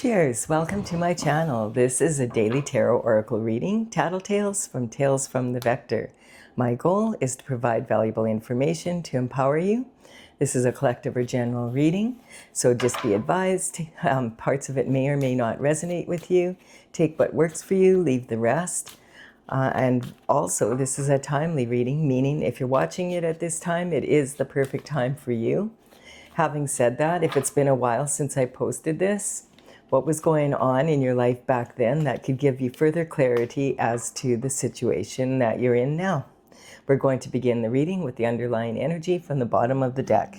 Cheers! Welcome to my channel. This is a daily tarot oracle reading, Tattletales from Tales from the Vector. My goal is to provide valuable information to empower you. This is a collective or general reading, so just be advised, parts of it may or may not resonate with you. Take what works for you, leave the rest. And also, this is a timely reading, meaning if you're watching it at this time, it is the perfect time for you. Having said that, if it's been a while since I posted this, what was going on in your life back then that could give you further clarity as to the situation that you're in now. We're going to begin the reading with the underlying energy from the bottom of the deck.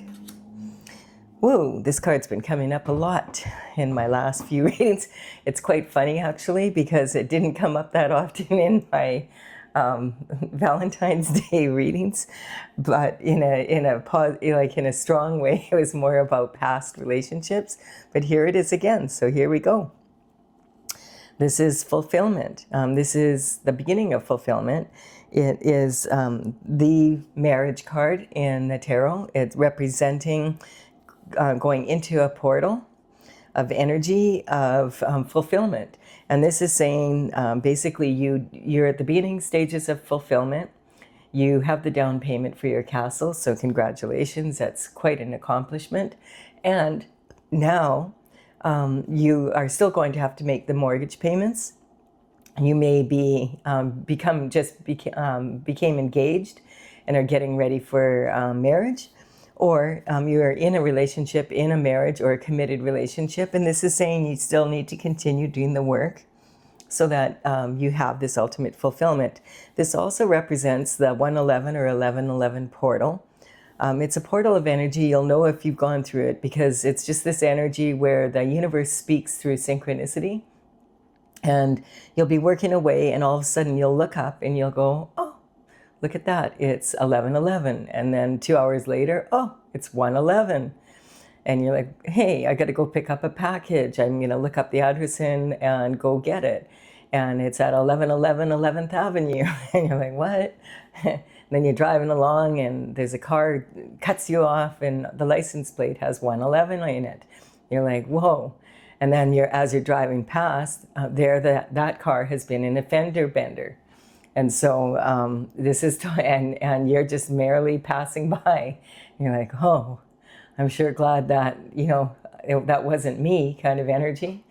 Whoa, this card's been coming up a lot in my last few readings. It's quite funny actually, because it didn't come up that often in my Valentine's Day readings, but in a strong way. It was more about past relationships, but here it is again. So here we go. This is fulfillment. This is the beginning of fulfillment. It is the marriage card in the tarot. It's representing going into a portal of energy of fulfillment. And this is saying basically you're at the beginning stages of fulfillment. You have the down payment for your castle, so congratulations, that's quite an accomplishment. And now you are still going to have to make the mortgage payments. You may be became engaged and are getting ready for marriage. Or you are in a relationship, in a marriage or a committed relationship, and this is saying you still need to continue doing the work so that you have this ultimate fulfillment. This also represents the 111 or 1111 portal. It's a portal of energy. You'll know if you've gone through it because it's just this energy where the universe speaks through synchronicity. And you'll be working away and all of a sudden you'll look up and you'll go, oh, look at that, it's 11:11. And then 2 hours later, oh, it's 1:11. And you're like, hey, I got to go pick up a package. I'm going to look up the address and go get it. And it's at 1111 11th Avenue. And you're like, what? And then you're driving along and there's a car cuts you off and the license plate has 111 in it. You're like, whoa. And then as you're driving past, that car has been in a fender bender. And so this is, and you're just merrily passing by. You're like, oh, I'm sure glad that, that wasn't me kind of energy.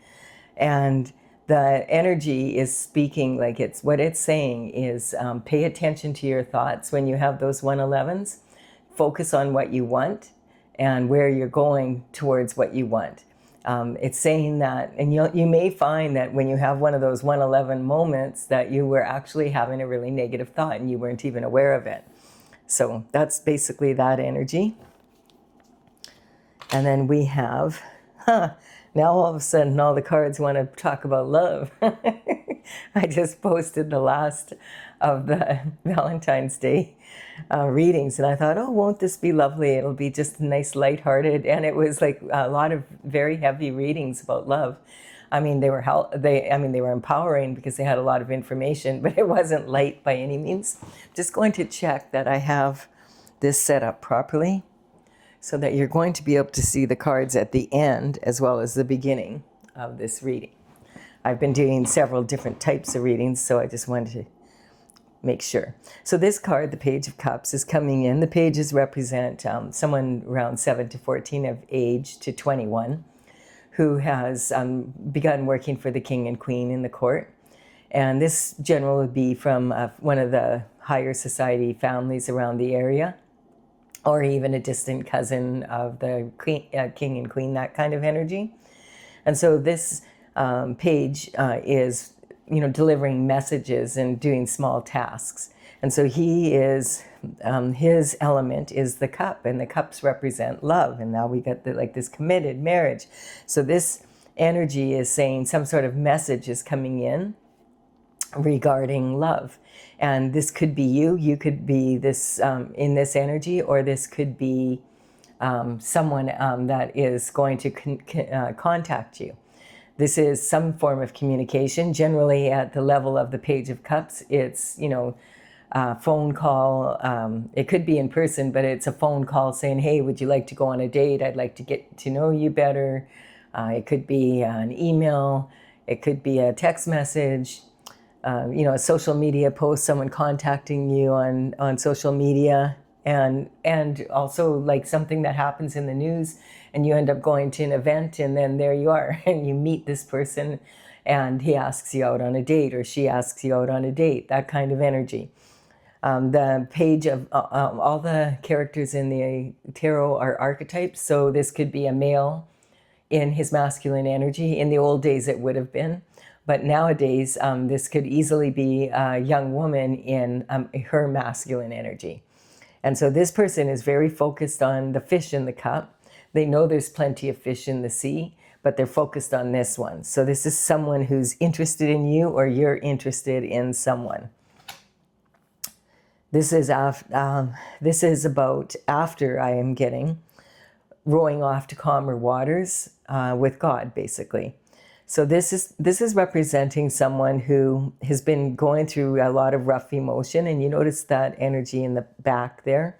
And the energy is speaking like what it's saying is pay attention to your thoughts when you have those 111s. Focus on what you want and where you're going towards what you want. It's saying that, and you may find that when you have one of those 111 moments that you were actually having a really negative thought and you weren't even aware of it. So that's basically that energy. And then we have, now all of a sudden all the cards want to talk about love. I just posted the last of the Valentine's Day readings and I thought, oh, won't this be lovely? It'll be just nice, lighthearted. And it was like a lot of very heavy readings about love. I mean, they were empowering because they had a lot of information, but it wasn't light by any means. Just going to check that I have this set up properly so that you're going to be able to see the cards at the end as well as the beginning of this reading. I've been doing several different types of readings, so I just wanted to make sure. So this card, the Page of Cups, is coming in. The pages represent someone around 7 to 14 of age to 21 who has begun working for the king and queen in the court. And this general would be from one of the higher society families around the area, or even a distant cousin of the king and queen, that kind of energy. And so this page is delivering messages and doing small tasks. And so he is, his element is the cup, and the cups represent love. And now we got this committed marriage. So this energy is saying some sort of message is coming in regarding love. And this could be you could be this in this energy, or this could be someone that is going to contact you. This is some form of communication. Generally at the level of the Page of Cups, it's, phone call. It could be in person, but it's a phone call saying, hey, would you like to go on a date? I'd like to get to know you better. It could be an email. It could be a text message. A social media post, someone contacting you on social media, and also like something that happens in the news, and you end up going to an event, and then there you are, and you meet this person, and he asks you out on a date, or she asks you out on a date, that kind of energy. The page of all the characters in the tarot are archetypes, so this could be a male in his masculine energy. In the old days it would have been, but nowadays this could easily be a young woman in her masculine energy. And so this person is very focused on the fish in the cup. They know there's plenty of fish in the sea, but they're focused on this one. So this is someone who's interested in you, or you're interested in someone. This is about after I am getting rowing off to calmer waters with God, basically. So this is representing someone who has been going through a lot of rough emotion, and you notice that energy in the back there.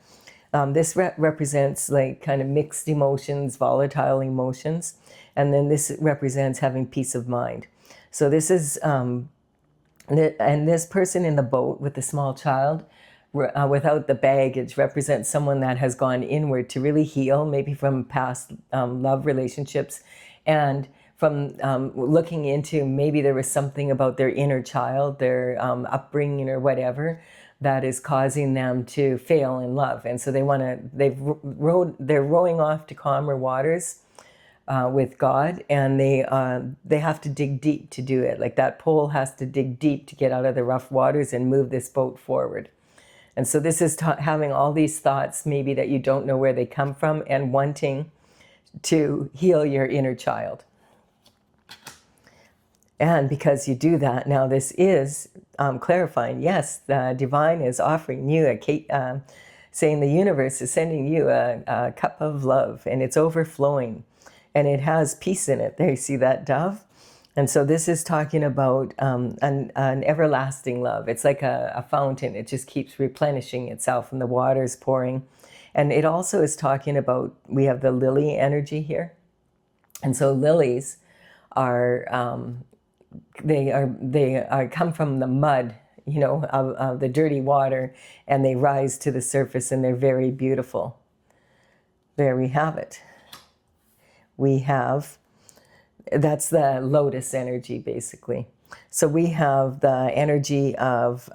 This represents like kind of mixed emotions, volatile emotions, and then this represents having peace of mind. So this is, and this person in the boat with the small child, without the baggage, represents someone that has gone inward to really heal, maybe from past love relationships, and from looking into maybe there was something about their inner child, their upbringing or whatever, that is causing them to fail in love. And so they're rowing off to calmer waters with God, and they have to dig deep to do it. Like that pole has to dig deep to get out of the rough waters and move this boat forward. And so this is having all these thoughts, maybe that you don't know where they come from, and wanting to heal your inner child. And because you do that, now this is clarifying, yes, the divine is offering you saying the universe is sending you a cup of love, and it's overflowing, and it has peace in it. There, you see that dove? And so this is talking about an everlasting love. It's like a fountain. It just keeps replenishing itself, and the water's pouring. And it also is talking about, we have the lily energy here. And so lilies are, they come from the mud, of the dirty water, and they rise to the surface, and they're very beautiful. There we have it. That's the lotus energy, basically. So we have the energy of,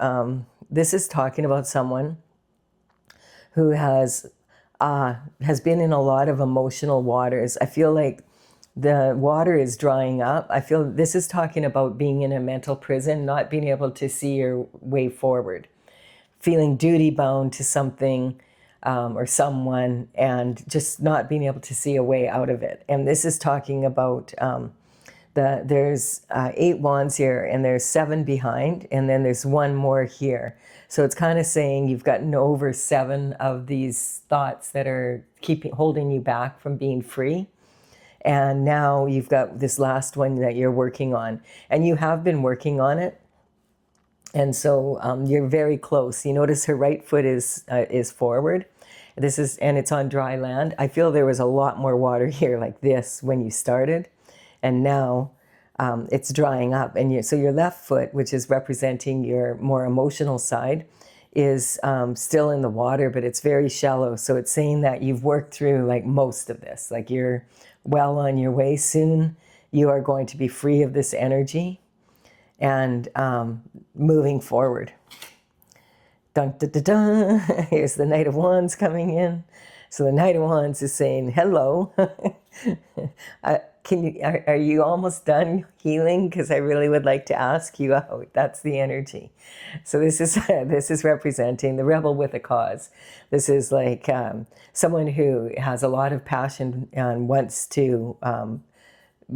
this is talking about someone who has been in a lot of emotional waters. I feel like the water is drying up. I feel this is talking about being in a mental prison, not being able to see your way forward, feeling duty bound to something or someone, and just not being able to see a way out of it. And this is talking about there's 8 wands here, and there's 7 behind, and then there's 1 more here. So it's kind of saying you've gotten over 7 of these thoughts that are holding you back from being free. And now you've got this last one that you're working on, and you have been working on it. And so you're very close. You notice her right foot is forward. And it's on dry land. I feel there was a lot more water here like this when you started, and now it's drying up. And so your left foot, which is representing your more emotional side, is still in the water, but it's very shallow. So it's saying that you've worked through like most of this, like you're well on your way. Soon you are going to be free of this energy and moving forward. Dun, dun, dun, dun. Here's the Knight of Wands coming in. So the Knight of Wands is saying, hello. Are you almost done healing? Because I really would like to ask you out. That's the energy. So this is representing the rebel with a cause. This is like someone who has a lot of passion and wants to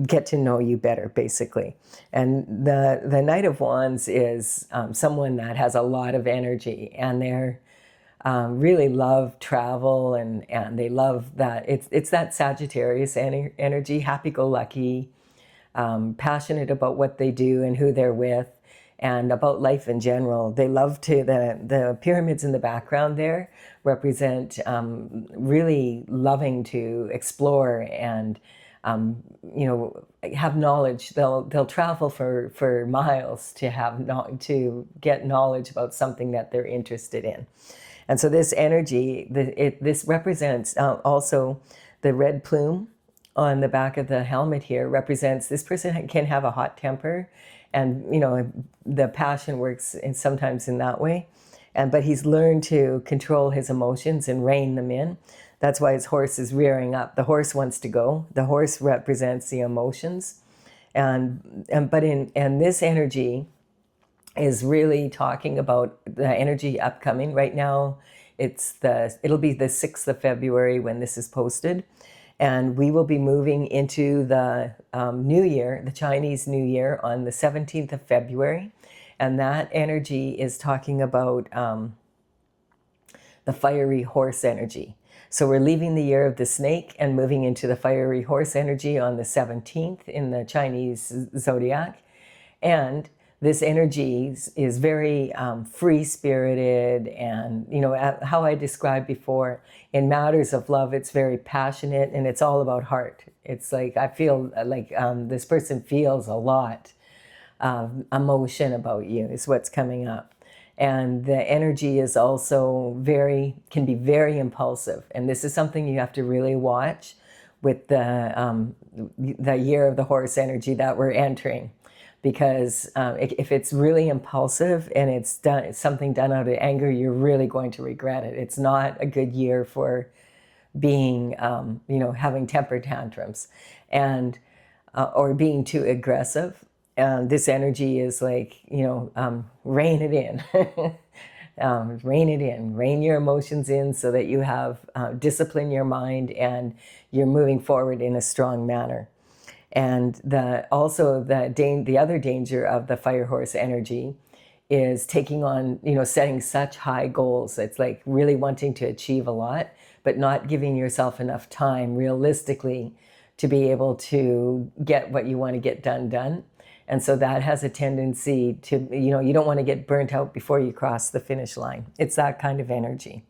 get to know you better, basically. And the Knight of Wands is someone that has a lot of energy, and they're really love travel, and they love that. It's that Sagittarius energy, happy-go-lucky, passionate about what they do and who they're with, and about life in general. They love to, the pyramids in the background there represent really loving to explore and you know, have knowledge. They'll travel for miles to to get knowledge about something that they're interested in. And so this energy, this represents also the red plume on the back of the helmet here represents this person can have a hot temper, and you know the passion works sometimes in that way, but he's learned to control his emotions and rein them in. That's why his horse is rearing up. The horse wants to go. The horse represents the emotions, and this energy is really talking about the energy upcoming right now. It'll be the 6th of February when this is posted, and we will be moving into the New Year, the Chinese New Year, on the 17th of February, and that energy is talking about the fiery horse energy. So we're leaving the year of the snake and moving into the fiery horse energy on the 17th in the Chinese zodiac. And this energy is very free-spirited, and you know how I described before, in matters of love, it's very passionate and it's all about heart. It's like I feel like this person feels a lot of emotion about you is what's coming up. And the energy is also can be very impulsive. And this is something you have to really watch with the year of the horse energy that we're entering. Because if it's really impulsive and it's something done out of anger, you're really going to regret it. It's not a good year for being, you know, having temper tantrums and or being too aggressive. And this energy is like, you know, rein it in. Rein it in. Rein your emotions in so that you have discipline your mind and you're moving forward in a strong manner. And the other danger of the fire horse energy is taking on, you know, setting such high goals. It's like really wanting to achieve a lot, but not giving yourself enough time realistically to be able to get what you want to get done. And so that has a tendency to, you know, you don't want to get burnt out before you cross the finish line. It's that kind of energy.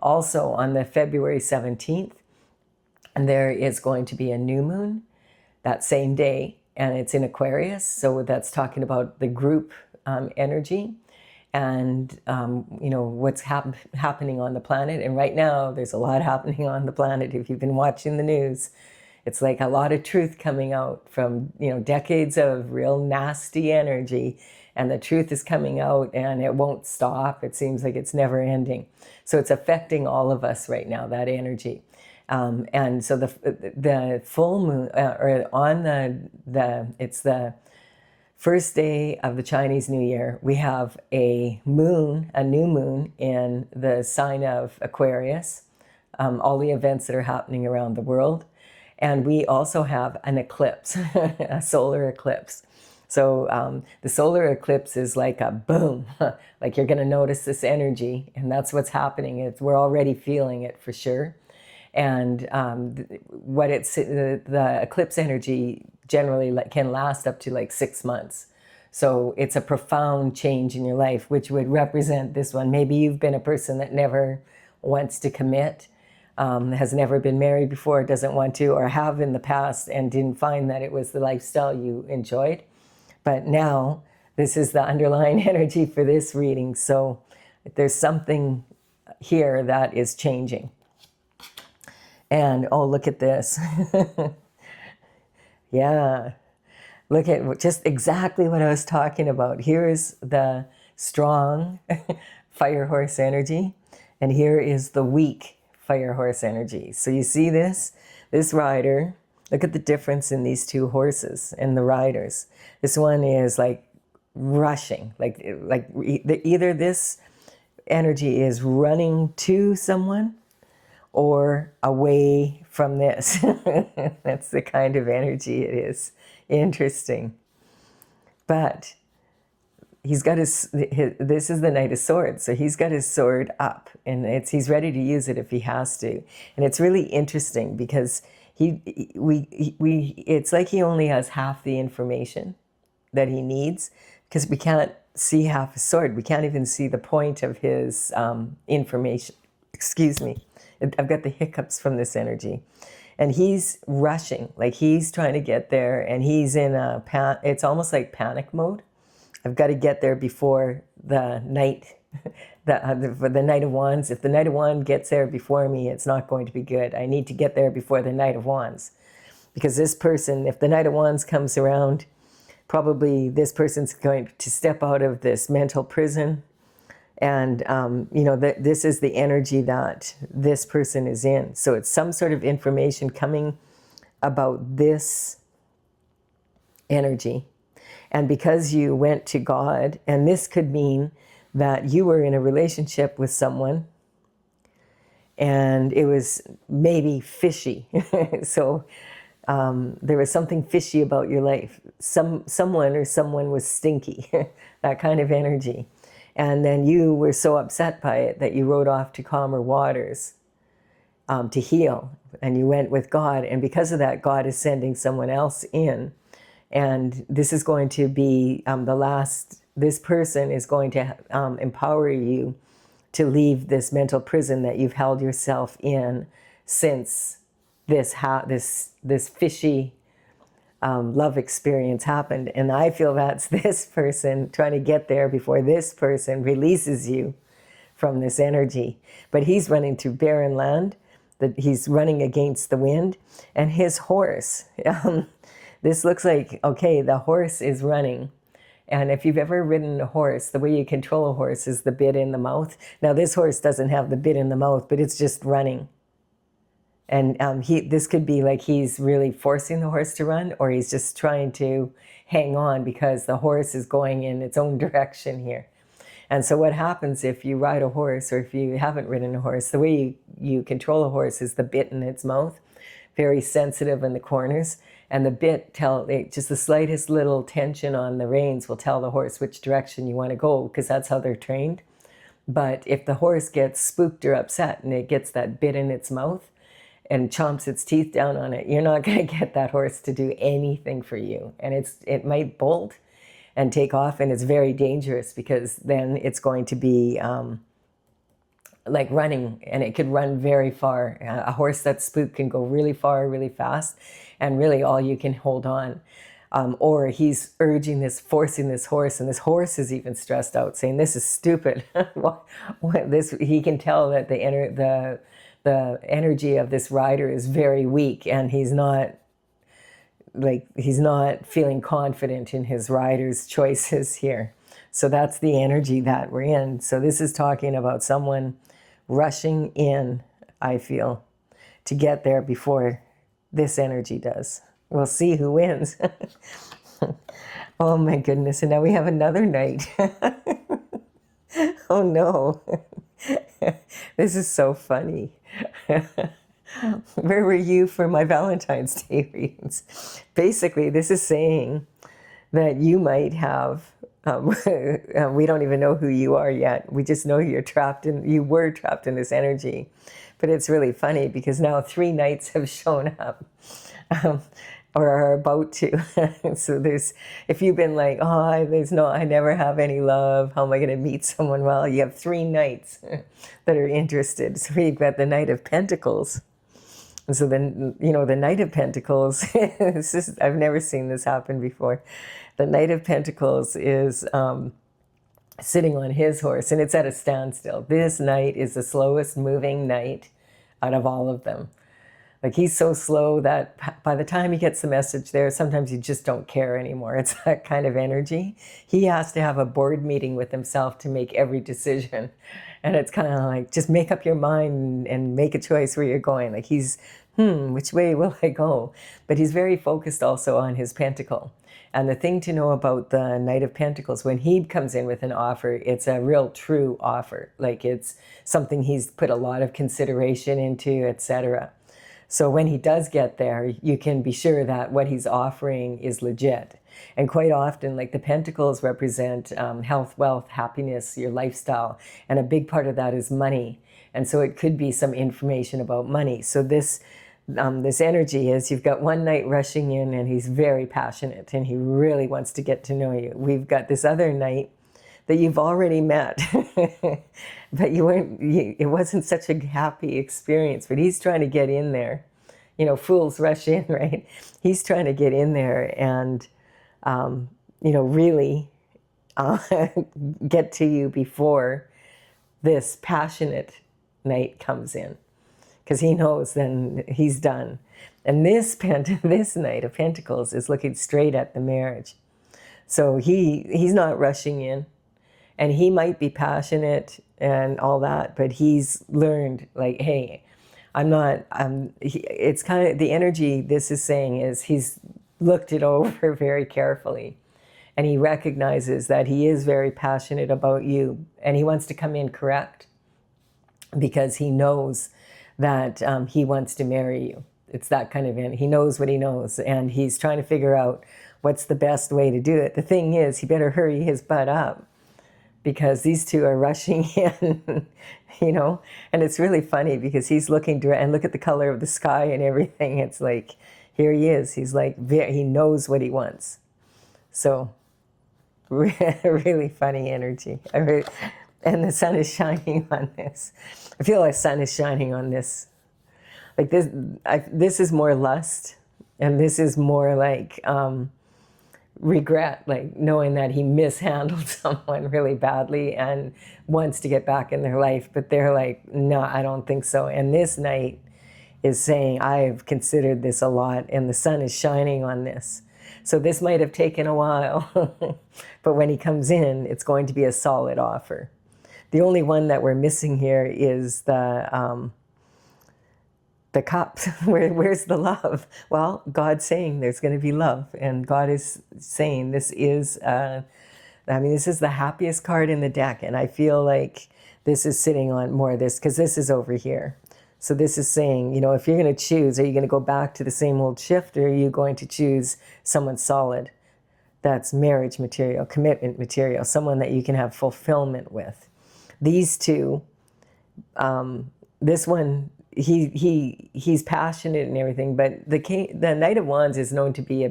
Also on the February 17th, there is going to be a new moon that same day, and it's in Aquarius. So that's talking about the group energy and, you know, what's happening on the planet. And right now there's a lot happening on the planet. If you've been watching the news, it's like a lot of truth coming out from, you know, decades of real nasty energy, and the truth is coming out and it won't stop. It seems like it's never ending. So it's affecting all of us right now, that energy. And so the full moon, or on it's the first day of the Chinese New Year, we have a new moon in the sign of Aquarius, all the events that are happening around the world. And we also have an eclipse, a solar eclipse. So the solar eclipse is like a boom, like you're going to notice this energy, and that's what's happening. We're already feeling it for sure. And the eclipse energy generally can last up to like 6 months. So it's a profound change in your life, which would represent this one. Maybe you've been a person that never wants to commit, has never been married before, doesn't want to, or have in the past and didn't find that it was the lifestyle you enjoyed. But now this is the underlying energy for this reading. So there's something here that is changing. And oh, look at this. Yeah. Look at just exactly what I was talking about. Here is the strong fire horse energy, and here is the weak fire horse energy. So you see this rider, look at the difference in these two horses and the riders. This one is like rushing, like either this energy is running to someone or away from this. That's the kind of energy it is. Interesting. But he's got this is the Knight of Swords, so he's got his sword up, and he's ready to use it if he has to. And it's really interesting because it's like he only has half the information that he needs, because we can't see half his sword. We can't even see the point of his information. Excuse me. I've got the hiccups from this energy. And he's rushing, like he's trying to get there, and he's in a it's almost like panic mode. I've got to get there before the night, the Knight of Wands. If the Knight of Wands gets there before me, it's not going to be good. I need to get there before the Knight of Wands. Because this person, if the Knight of Wands comes around, probably this person's going to step out of this mental prison. And, you know, this is the energy that this person is in. So it's some sort of information coming about this energy. And because you went to God, and this could mean that you were in a relationship with someone and it was maybe fishy. So there was something fishy about your life. Someone was stinky, that kind of energy. And then you were so upset by it that you rode off to calmer waters to heal. And you went with God. And because of that, God is sending someone else in. And this is going to be this person is going to empower you to leave this mental prison that you've held yourself in since this fishy love experience happened. And I feel that's this person trying to get there before this person releases you from this energy. But he's running through barren land, that he's running against the wind, and his horse, this looks like, okay, the horse is running. And if you've ever ridden a horse, the way you control a horse is the bit in the mouth. Now this horse doesn't have the bit in the mouth, but it's just running. And this could be like he's really forcing the horse to run, or he's just trying to hang on because the horse is going in its own direction here. And so what happens if you ride a horse, or if you haven't ridden a horse, the way you control a horse is the bit in its mouth, very sensitive in the corners. And the bit just the slightest little tension on the reins will tell the horse which direction you want to go, because that's how they're trained. But if the horse gets spooked or upset and it gets that bit in its mouth and chomps its teeth down on it, you're not going to get that horse to do anything for you. And it might bolt and take off, and it's very dangerous, because then it's going to be like running, and it could run very far. A horse that's spooked can go really far, really fast, and really all you can hold on. Or he's forcing this horse, and this horse is even stressed out, saying, "This is stupid." He can tell that the energy of this rider is very weak, and he's not feeling confident in his rider's choices here. So that's the energy that we're in. So this is talking about someone rushing in, I feel, to get there before this energy does. We'll see who wins. Oh my goodness. And now we have another night. Oh no. This is so funny. Where were you for my Valentine's Day readings? Basically, this is saying that you might have, we don't even know who you are yet. We just know you were trapped in this energy. But it's really funny because now 3 knights have shown up, or are about to. So if you've been like, oh, I never have any love, how am I going to meet someone? Well, you have 3 knights that are interested. So you've got the Knight of Pentacles. And so then, the Knight of Pentacles, I've never seen this happen before. The Knight of Pentacles is sitting on his horse, and it's at a standstill. This knight is the slowest moving knight out of all of them. Like, he's so slow that by the time he gets the message there, sometimes you just don't care anymore. It's that kind of energy. He has to have a board meeting with himself to make every decision. And it's kind of like, just make up your mind and make a choice where you're going. Like, he's, which way will I go? But he's very focused also on his pentacle. And the thing to know about the Knight of Pentacles, when he comes in with an offer, it's a real true offer. Like, it's something he's put a lot of consideration into, etc. So when he does get there, you can be sure that what he's offering is legit. And quite often, like, the pentacles represent health, wealth, happiness, your lifestyle. And a big part of that is money. And so it could be some information about money. So this energy is, you've got one knight rushing in, and he's very passionate, and he really wants to get to know you. We've got this other knight that you've already met, but it wasn't such a happy experience, but he's trying to get in there. fools rush in, right? He's trying to get in there and, really get to you before this passionate night comes in, because he knows then he's done. And this Knight of Pentacles is looking straight at the marriage. So he's not rushing in, and he might be passionate and all that, but he's learned, like, hey, it's kind of the energy this is saying is he's looked it over very carefully, and he recognizes that he is very passionate about you, and he wants to come in correct because he knows that he wants to marry you. It's that kind of he knows what he knows, and he's trying to figure out what's the best way to do it. The thing is, he better hurry his butt up, because these two are rushing in, and it's really funny because he's looking direct, and look at the color of the sky and everything. It's like, here he is. He's like, he knows what he wants. So really funny energy. And the sun is shining on this. I feel like the sun is shining on this. Like this, this is more lust, and this is more like regret, like knowing that he mishandled someone really badly and wants to get back in their life, but they're like, no, I don't think so. And this Knight is saying, I've considered this a lot, and the sun is shining on this. So this might have taken a while, but when he comes in, it's going to be a solid offer. The only one that we're missing here is the cup. Where's the love? Well, God's saying there's going to be love, and God is saying this is, this is the happiest card in the deck, and I feel like this is sitting on more of this, because this is over here. So this is saying, if you're going to choose, are you going to go back to the same old shift, or are you going to choose someone solid? That's marriage material, commitment material, someone that you can have fulfillment with. These two, this one, he's passionate and everything, but the Knight of Wands is known to be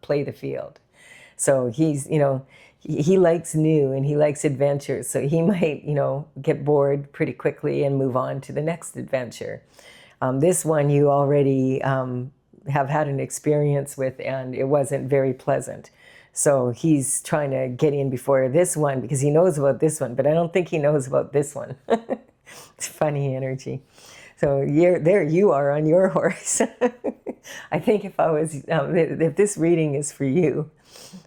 play the field. So he's, he likes new and he likes adventures. So he might, get bored pretty quickly and move on to the next adventure. This one you already have had an experience with, and it wasn't very pleasant. So he's trying to get in before this one because he knows about this one, but I don't think he knows about this one. It's funny energy. So there you are on your horse. I think if I was, if this reading is for you,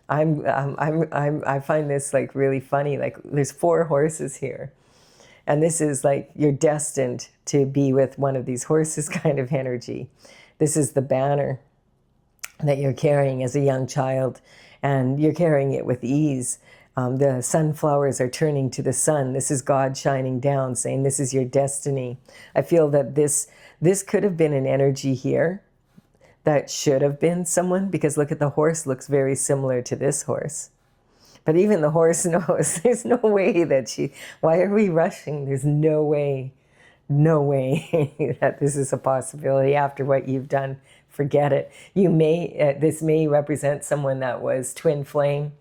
I find this like really funny. Like there's 4 horses here, and this is like you're destined to be with one of these horses kind of energy. This is the banner that you're carrying as a young child, and you're carrying it with ease. The sunflowers are turning to the sun. This is God shining down, saying this is your destiny. I feel that this could have been an energy here that should have been someone, because look at the horse, looks very similar to this horse. But even the horse knows there's no way that why are we rushing? There's no way that this is a possibility after what you've done. Forget it. This may represent someone that was twin flame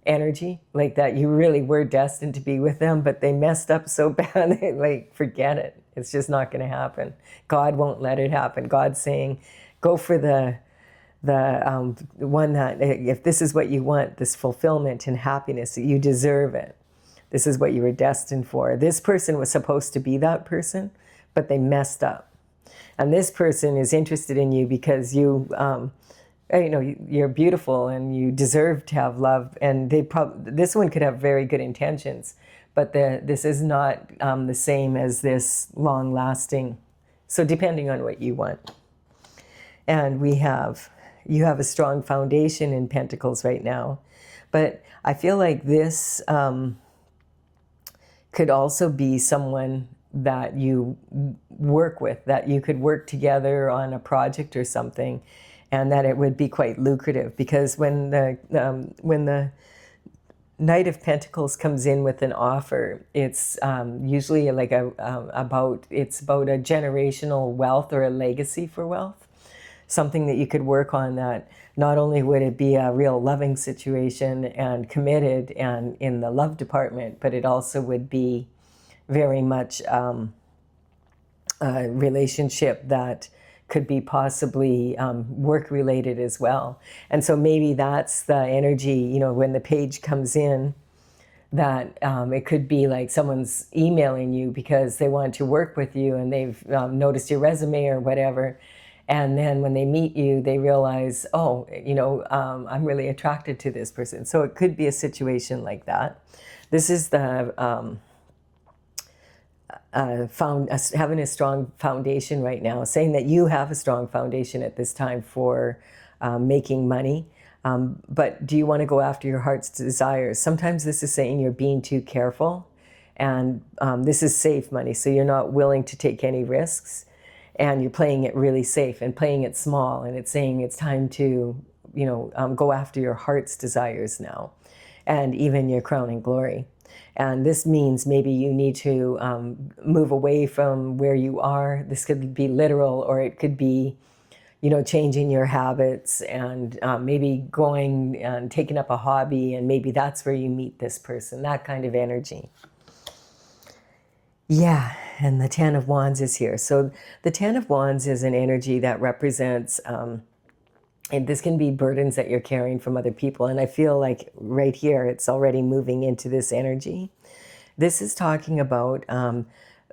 energy, like that you really were destined to be with them, but they messed up so bad, like forget it. It's just not going to happen. God won't let it happen. God's saying, go for the one that, if this is what you want, this fulfillment and happiness, you deserve it. This is what you were destined for. This person was supposed to be that person, but they messed up. And this person is interested in you because you're beautiful and you deserve to have love. And this one could have very good intentions, but this is not the same as this long lasting. So depending on what you want. And you have a strong foundation in Pentacles right now, but I feel like this could also be someone that you work with, that you could work together on a project or something, and that it would be quite lucrative, because when the Knight of Pentacles comes in with an offer, it's usually like about a generational wealth or a legacy for wealth, something that you could work on. That not only would it be a real loving situation and committed and in the love department, but it also would be very much a relationship that could be possibly work related as well. And so maybe that's the energy, you know, when the page comes in, that it could be like someone's emailing you because they want to work with you and they've noticed your resume or whatever. And then when they meet you, they realize, oh, you know, I'm really attracted to this person. So it could be a situation like that. This is the having a strong foundation right now, saying that you have a strong foundation at this time for making money. But do you want to go after your heart's desires? Sometimes this is saying you're being too careful, and this is safe money, so you're not willing to take any risks, and you're playing it really safe and playing it small, and it's saying it's time to, you know, go after your heart's desires now, and even your crowning glory. And this means maybe you need to move away from where you are. This could be literal, or it could be, you know, changing your habits and maybe going and taking up a hobby, and maybe that's where you meet this person, that kind of energy. Yeah, and the Ten of Wands is here. So the Ten of Wands is an energy that represents, and this can be burdens that you're carrying from other people. And I feel like right here, it's already moving into this energy. This is talking about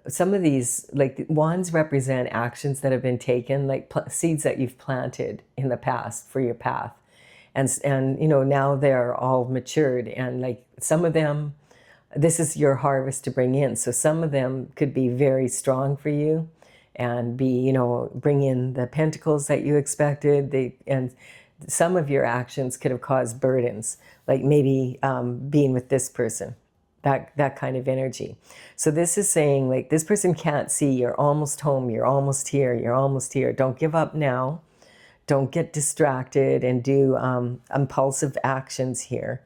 some of these, like wands represent actions that have been taken, like seeds that you've planted in the past for your path. And you know, now they're all matured, and like some of them, this is your harvest to bring in. So some of them could be very strong for you and be, you know, bring in the pentacles that you expected. And some of your actions could have caused burdens, like maybe being with this person, that kind of energy. So this is saying like this person can't see, you're almost home, you're almost here, you're almost here. Don't give up now. Don't get distracted and do impulsive actions here,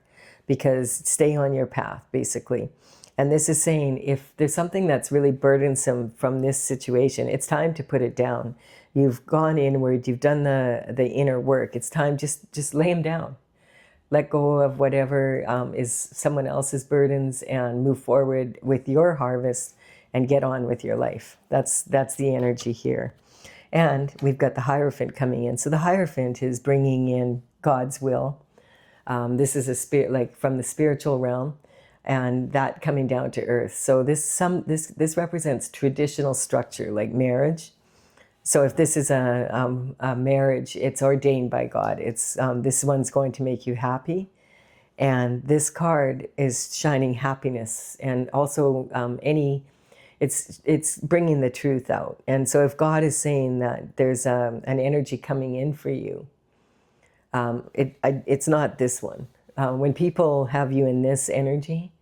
because stay on your path, basically. And this is saying if there's something that's really burdensome from this situation, it's time to put it down. You've gone inward, you've done the inner work. It's time, just lay them down. Let go of whatever is someone else's burdens and move forward with your harvest and get on with your life. That's the energy here. And we've got the Hierophant coming in. So the Hierophant is bringing in God's will. This is a spirit, like from the spiritual realm, and that coming down to earth. So this represents traditional structure, like marriage. So if this is a marriage, it's ordained by God. It's this one's going to make you happy, and this card is shining happiness, and also it's bringing the truth out. And so if God is saying that there's an energy coming in for you, it's not this one. When people have you in this energy,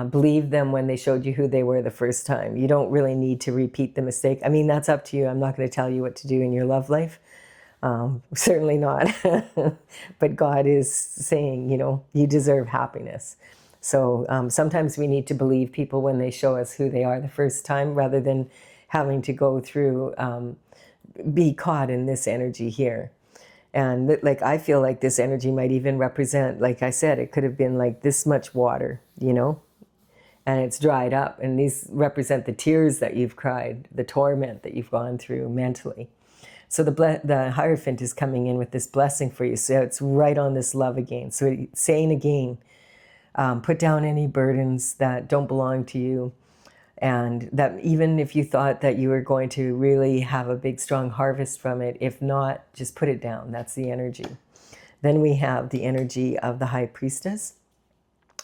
believe them when they showed you who they were the first time. You don't really need to repeat the mistake. I mean, that's up to you. I'm not going to tell you what to do in your love life. Certainly not. But God is saying, you know, you deserve happiness. So sometimes we need to believe people when they show us who they are the first time, rather than having to go through, be caught in this energy here. And like, I feel like this energy might even represent, like I said, it could have been like this much water, you know, and it's dried up. And these represent the tears that you've cried, the torment that you've gone through mentally. So the Hierophant is coming in with this blessing for you. So it's right on this love again. So it's saying again, put down any burdens that don't belong to you. And that even if you thought that you were going to really have a big, strong harvest from it, if not, just put it down. That's the energy. Then we have the energy of the High Priestess.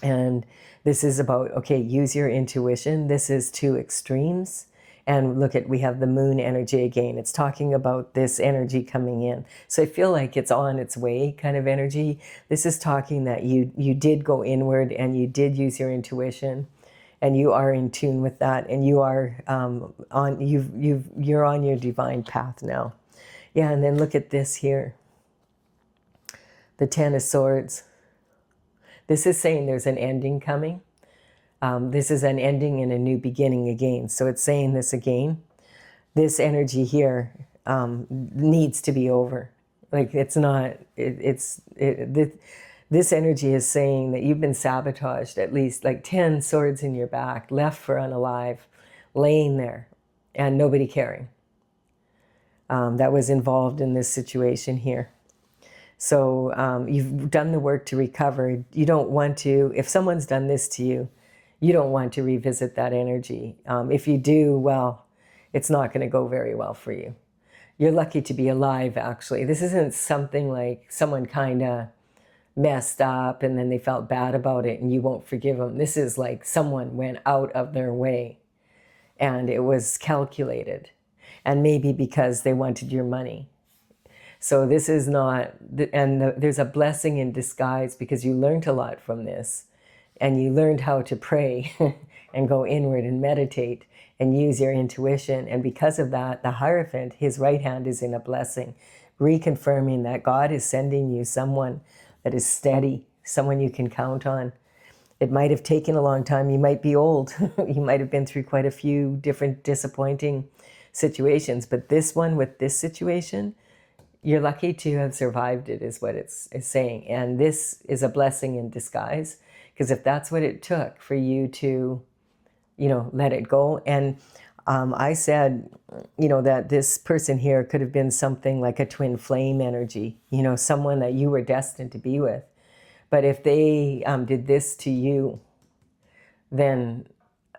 And this is about, okay, use your intuition. This is two extremes. And look at, we have the Moon energy again. It's talking about this energy coming in. So I feel like it's on its way kind of energy. This is talking that you did go inward and you did use your intuition. And you are in tune with that, and you are you're on your divine path now. Yeah, and then look at this here. The Ten of Swords. This is saying there's an ending coming. This is an ending and a new beginning again. So it's saying this again. This energy here needs to be over. Like it's not. This energy is saying that you've been sabotaged, at least like 10 swords in your back, left for unalive, laying there, and nobody caring. that was involved in this situation here. So you've done the work to recover. You don't want to, if someone's done this to you, you don't want to revisit that energy. If you do, well, it's not going to go very well for you. You're lucky to be alive, actually. This isn't something like someone kind of messed up and then they felt bad about it and you won't forgive them. This is like someone went out of their way and it was calculated. And maybe because they wanted your money. So this is not, there's a blessing in disguise because you learned a lot from this and you learned how to pray and go inward and meditate and use your intuition. And because of that, the Hierophant, his right hand is in a blessing, reconfirming that God is sending you someone that is steady, someone you can count on. It might have taken a long time. You might be old. You might have been through quite a few different disappointing situations. But this one with this situation, you're lucky to have survived it, is what it's saying. And this is a blessing in disguise, because if that's what it took for you to, let it go. And I said, that this person here could have been something like a twin flame energy, someone that you were destined to be with. But if they did this to you, then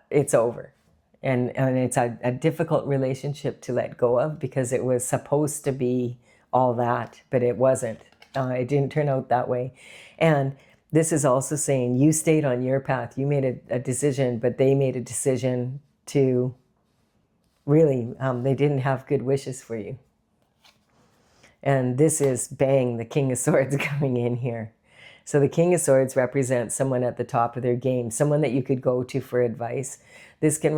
it's over. And it's a difficult relationship to let go of because it was supposed to be all that, but it wasn't. It didn't turn out that way. And this is also saying you stayed on your path. You made a decision, but they made a decision to really, they didn't have good wishes for you. And this is, bang, the King of Swords coming in here. So the King of Swords represents someone at the top of their game, someone that you could go to for advice. This can,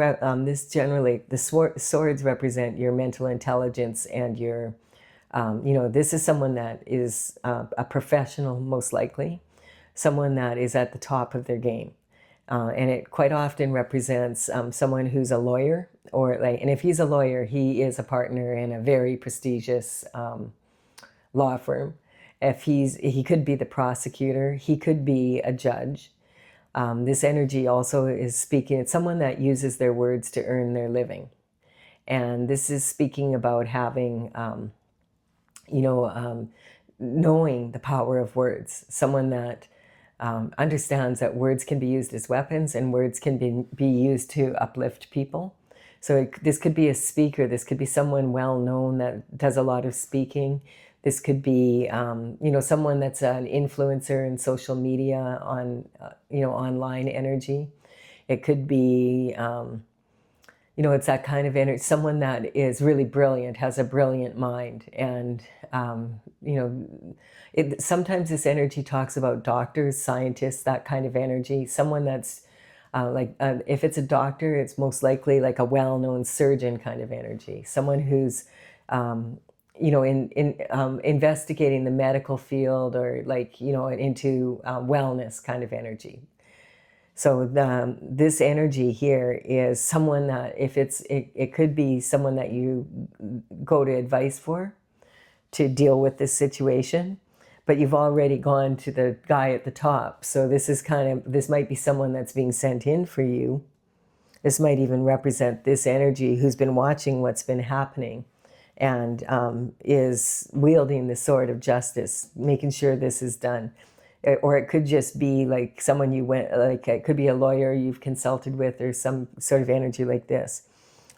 generally, the swords represent your mental intelligence and your, this is someone that is a professional, most likely, someone that is at the top of their game. And it quite often represents someone who's a lawyer, and if he's a lawyer, he is a partner in a very prestigious law firm. If he could be the prosecutor, he could be a judge. This energy also is speaking, it's someone that uses their words to earn their living. And this is speaking about having, knowing the power of words, someone that understands that words can be used as weapons and words can be used to uplift people. So this could be a speaker, this could be someone well-known that does a lot of speaking. This could be, someone that's an influencer in social media on, online energy. It could be, it's that kind of energy, someone that is really brilliant, has a brilliant mind. And, sometimes this energy talks about doctors, scientists, that kind of energy. Someone that's if it's a doctor, it's most likely like a well-known surgeon kind of energy. Someone who's, investigating the medical field or into wellness kind of energy. So this energy here is someone that it could be someone that you go to advice for to deal with this situation, but you've already gone to the guy at the top. So this might be someone that's being sent in for you. This might even represent this energy who's been watching what's been happening and is wielding the sword of justice, making sure this is done. Or it could just be like someone it could be a lawyer you've consulted with or some sort of energy like this.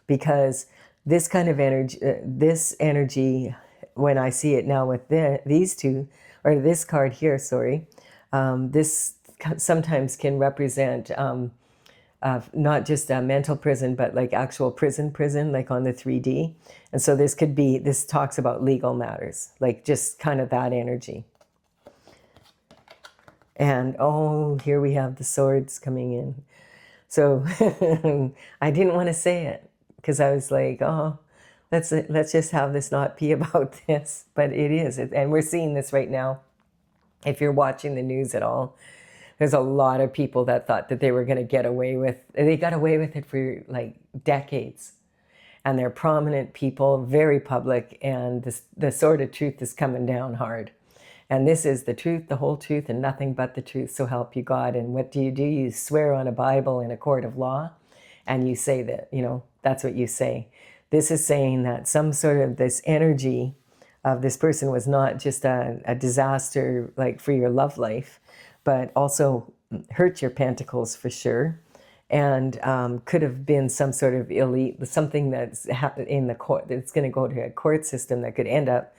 Because this kind of energy, when I see it now with these two, or this card here, sorry, this sometimes can represent not just a mental prison, but like actual prison, like on the 3D. And so this talks about legal matters, like just kind of that energy. And here we have the swords coming in. So I didn't want to say it because I was like, let's just have this not be about this. But it is. And we're seeing this right now. If you're watching the news at all, there's a lot of people that thought that they were going to get away with, they got away with it for like decades. And they're prominent people, very public, and the sword of truth is coming down hard. And this is the truth, the whole truth, and nothing but the truth, so help you God. And what do? You swear on a Bible in a court of law, and you say that, that's what you say. This is saying that some sort of this energy of this person was not just a disaster like for your love life, but also hurt your pentacles for sure, and could have been some sort of elite, something that's in the court, that's going to go to a court system that could end up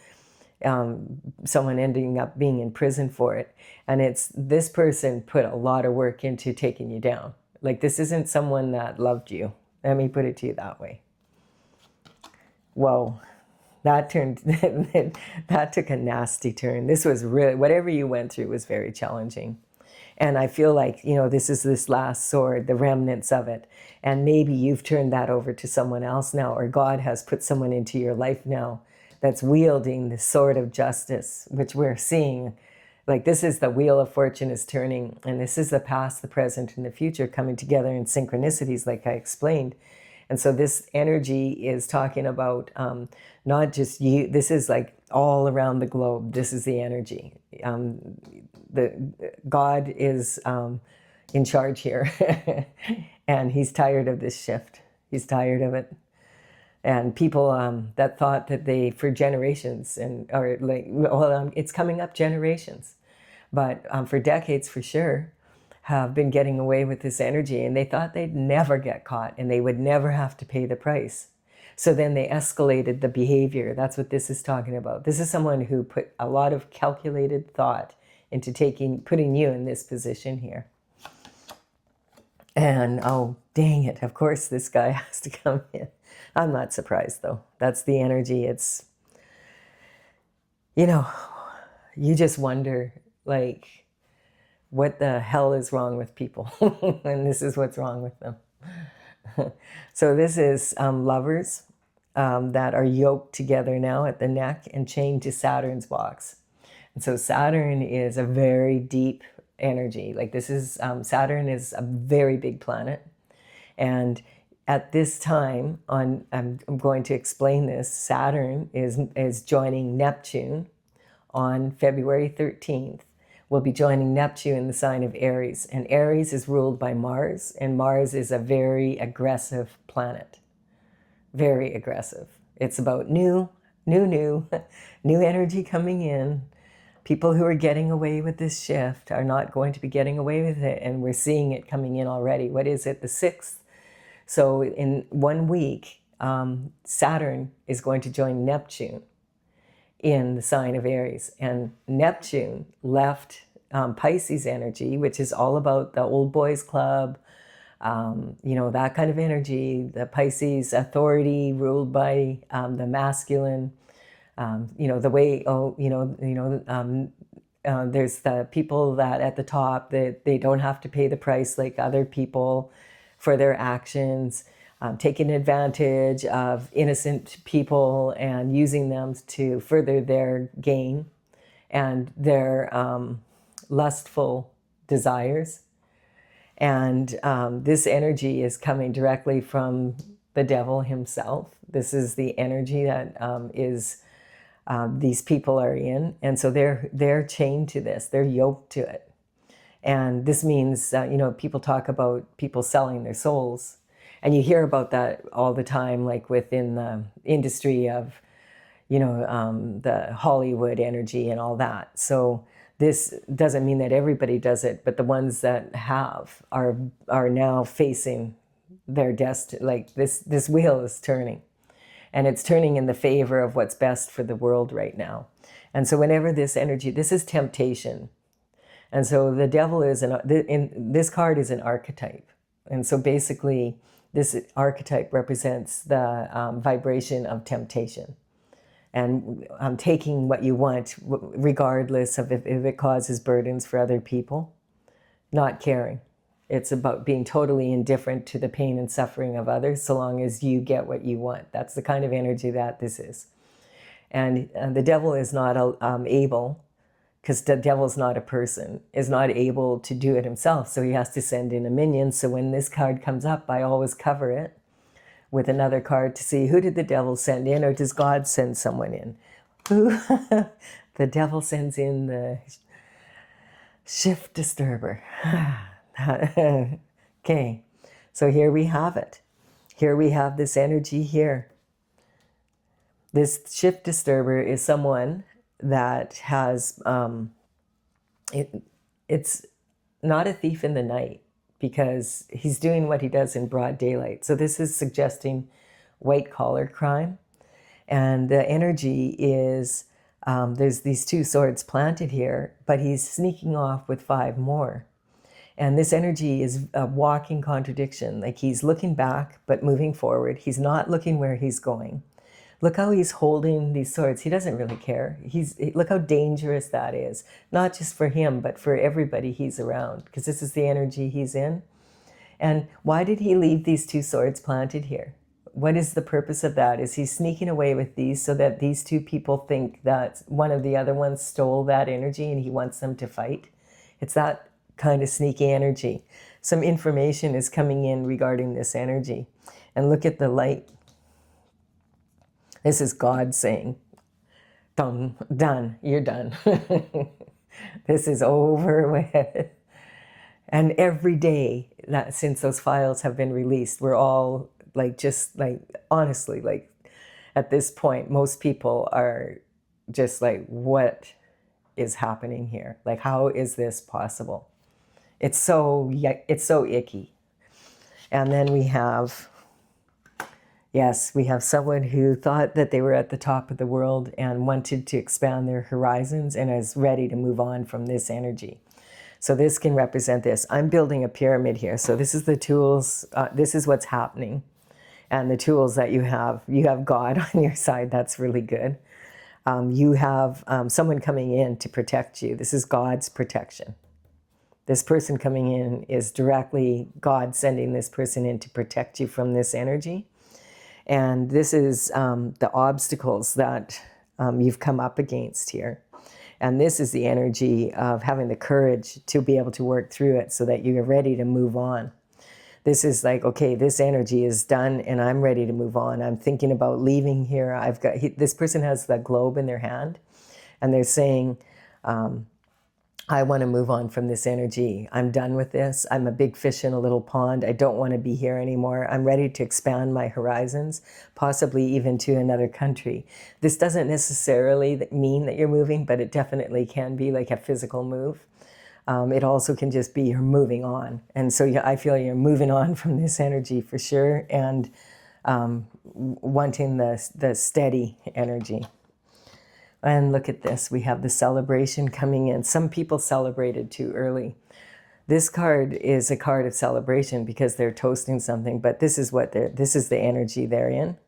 someone ending up being in prison for it. And it's this person put a lot of work into taking you down. Like, this isn't someone that loved you. Let me put it to you that way. Whoa, that turned, that took a nasty turn. This was really, whatever you went through was very challenging. And I feel like, you know, this is this last sword, the remnants of it. And maybe you've turned that over to someone else now, or God has put someone into your life now that's wielding the sword of justice, which we're seeing. Like, this is the wheel of fortune is turning, and this is the past, the present, and the future coming together in synchronicities, like I explained. And so this energy is talking about not just you, this is like all around the globe. This is the energy. God is in charge here, and he's tired of this shift. He's tired of it. And people that thought that they, for generations, and or like, well, it's coming up generations, but for decades for sure, have been getting away with this energy, and they thought they'd never get caught and they would never have to pay the price. So then they escalated the behavior. That's what this is talking about. This is someone who put a lot of calculated thought into putting you in this position here. And oh, dang it, of course this guy has to come in. I'm not surprised though. That's the energy. It's, you know, you just wonder, like, what the hell is wrong with people? And this is what's wrong with them. So this is lovers that are yoked together now at the neck and chained to Saturn's box. And so Saturn is a very deep energy. Like, this is, Saturn is a very big planet. And at this time, I'm going to explain this, Saturn is joining Neptune on February 13th. We'll be joining Neptune in the sign of Aries. And Aries is ruled by Mars, and Mars is a very aggressive planet. Very aggressive. It's about new energy coming in. People who are getting away with this shift are not going to be getting away with it, and we're seeing it coming in already. What is it? The 6th. So in 1 week, Saturn is going to join Neptune in the sign of Aries. And Neptune left Pisces energy, which is all about the old boys club, you know, that kind of energy, the Pisces authority ruled by the masculine, you know, the way, there's the people that at the top, that they don't have to pay the price like other people for their actions, taking advantage of innocent people and using them to further their gain and their lustful desires. And this energy is coming directly from the devil himself. This is the energy that these people are in. And so they're chained to this, they're yoked to it. And this means, you know, people talk about people selling their souls. And you hear about that all the time, like within the industry of, you know, the Hollywood energy and all that. So this doesn't mean that everybody does it, but the ones that have are now facing their destiny. Like, this wheel is turning. And it's turning in the favor of what's best for the world right now. And so whenever this energy, this is temptation. And so the devil is, this card is an archetype. And so basically, this archetype represents the vibration of temptation. And taking what you want, regardless of if it causes burdens for other people, not caring. It's about being totally indifferent to the pain and suffering of others, so long as you get what you want. That's the kind of energy that this is. And the devil is not able, because the devil's not a person, is not able to do it himself. So he has to send in a minion. So when this card comes up, I always cover it with another card to see, who did the devil send in, or does God send someone in? Who? The devil sends in the shift disturber. Okay, so here we have it. Here we have this energy here. This shift disturber is someone that has, it's not a thief in the night because he's doing what he does in broad daylight. So this is suggesting white collar crime. And the energy is, there's these 2 swords planted here, but he's sneaking off with 5 more. And this energy is a walking contradiction. Like he's looking back, but moving forward. He's not looking where he's going. Look how he's holding these swords. He doesn't really care. Look how dangerous that is. Not just for him, but for everybody he's around, because this is the energy he's in. And why did he leave these 2 swords planted here? What is the purpose of that? Is he sneaking away with these so that these 2 people think that one of the other ones stole that energy and he wants them to fight? It's that kind of sneaky energy. Some information is coming in regarding this energy. And look at the light. This is God saying, done, you're done. This is over with. And every day that since those files have been released, we're all like, just like, honestly, like at this point, most people are just like, what is happening here? Like, how is this possible? It's so icky. And then we have, yes, we have someone who thought that they were at the top of the world and wanted to expand their horizons and is ready to move on from this energy. So this can represent this. I'm building a pyramid here. So this is the tools. This is what's happening. And the tools that you have God on your side. That's really good. You have someone coming in to protect you. This is God's protection. This person coming in is directly God sending this person in to protect you from this energy. And this is the obstacles that you've come up against here. And this is the energy of having the courage to be able to work through it so that you're ready to move on. This is like, okay, this energy is done and I'm ready to move on. I'm thinking about leaving here. This person has the globe in their hand and they're saying, I want to move on from this energy. I'm done with this. I'm a big fish in a little pond. I don't want to be here anymore. I'm ready to expand my horizons, possibly even to another country. This doesn't necessarily mean that you're moving, but it definitely can be like a physical move. It also can just be you're moving on. And so I feel you're moving on from this energy for sure, and wanting the steady energy. And look at this, we have the celebration coming in. Some people celebrated too early. This card is a card of celebration because they're toasting something, but this is the energy they're in.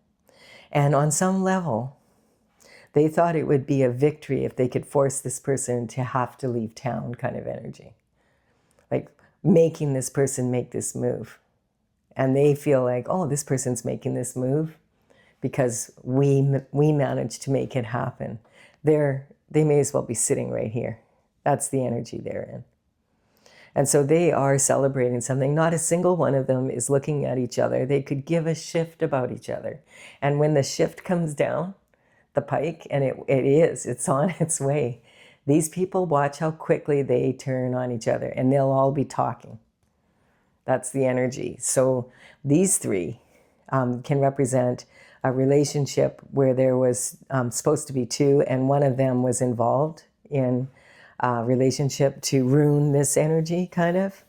And on some level, they thought it would be a victory if they could force this person to have to leave town, kind of energy. Like making this person make this move. And they feel like, oh, this person's making this move because we managed to make it happen. They may as well be sitting right here. That's the energy they're in. And so they are celebrating something. Not a single one of them is looking at each other. They could give a shift about each other. And when the shift comes down the pike, and it's on its way, these people, watch how quickly they turn on each other and they'll all be talking. That's the energy. So these 3 can represent a relationship where there was supposed to be 2 and one of them was involved in a relationship to ruin this energy, kind of.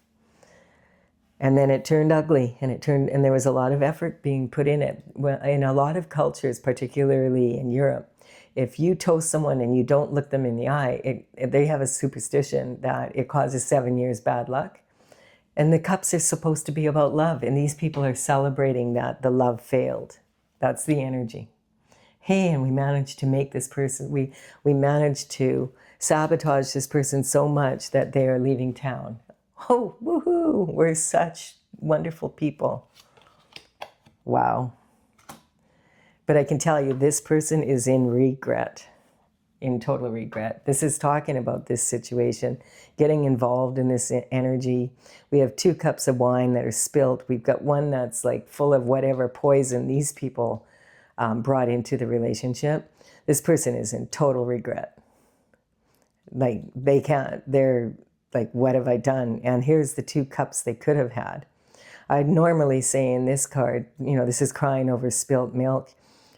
And then it turned ugly, and there was a lot of effort being put in it. Well, in a lot of cultures, particularly in Europe, if you toast someone and you don't look them in the eye, they have a superstition that it causes 7 years bad luck. And the cups are supposed to be about love, and these people are celebrating that the love failed. That's the energy. Hey, and we managed to make this person, we managed to sabotage this person so much that they are leaving town. Oh, woohoo, we're such wonderful people. Wow. But I can tell you, this person is in regret, in total regret. This is talking about this situation, getting involved in this energy. We have 2 cups of wine that are spilt. We've got one that's like full of whatever poison these people brought into the relationship. This person is in total regret. Like they're like, what have I done? And here's the 2 cups they could have had. I'd normally say in this card, this is crying over spilt milk.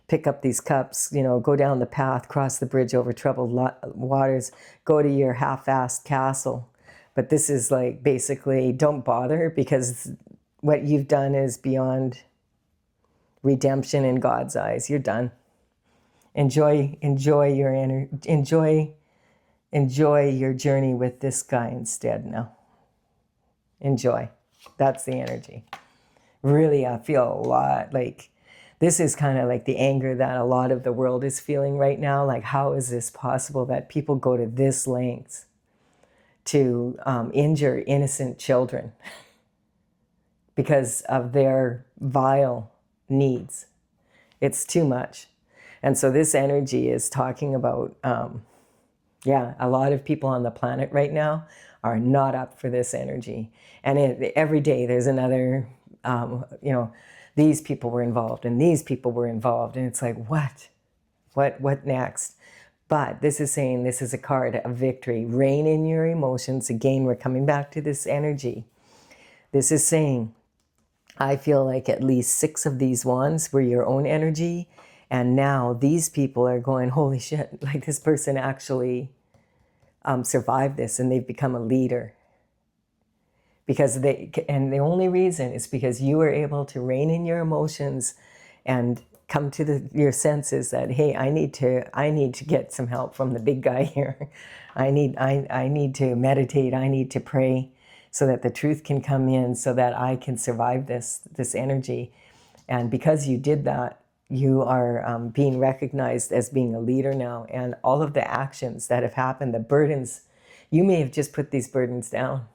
pick up these cups, you know, go down the path, cross the bridge over troubled waters, go to your half-assed castle. But this is like basically don't bother, because what you've done is beyond redemption in God's eyes. You're done. Enjoy your enjoy your journey with this guy instead now. Enjoy. That's the energy. Really, I feel a lot like this is kind of like the anger that a lot of the world is feeling right now. Like, how is this possible that people go to this lengths to injure innocent children because of their vile needs? It's too much. And so this energy is talking about, yeah, a lot of people on the planet right now are not up for this energy. And every day there's another, you know, these people were involved and these people were involved. And it's like, what next? But this is saying, this is a card of victory. Rein in your emotions. Again, we're coming back to this energy. This is saying, I feel like at least 6 of these wands were your own energy. And now these people are going, holy shit, like this person actually survived this and they've become a leader. Because and the only reason is because you were able to rein in your emotions and come to your senses that, hey, I need to get some help from the big guy here. I need to meditate. I need to pray so that the truth can come in, so that I can survive this energy. And because you did that, you are being recognized as being a leader now. And all of the actions that have happened, the burdens, you may have just put these burdens down.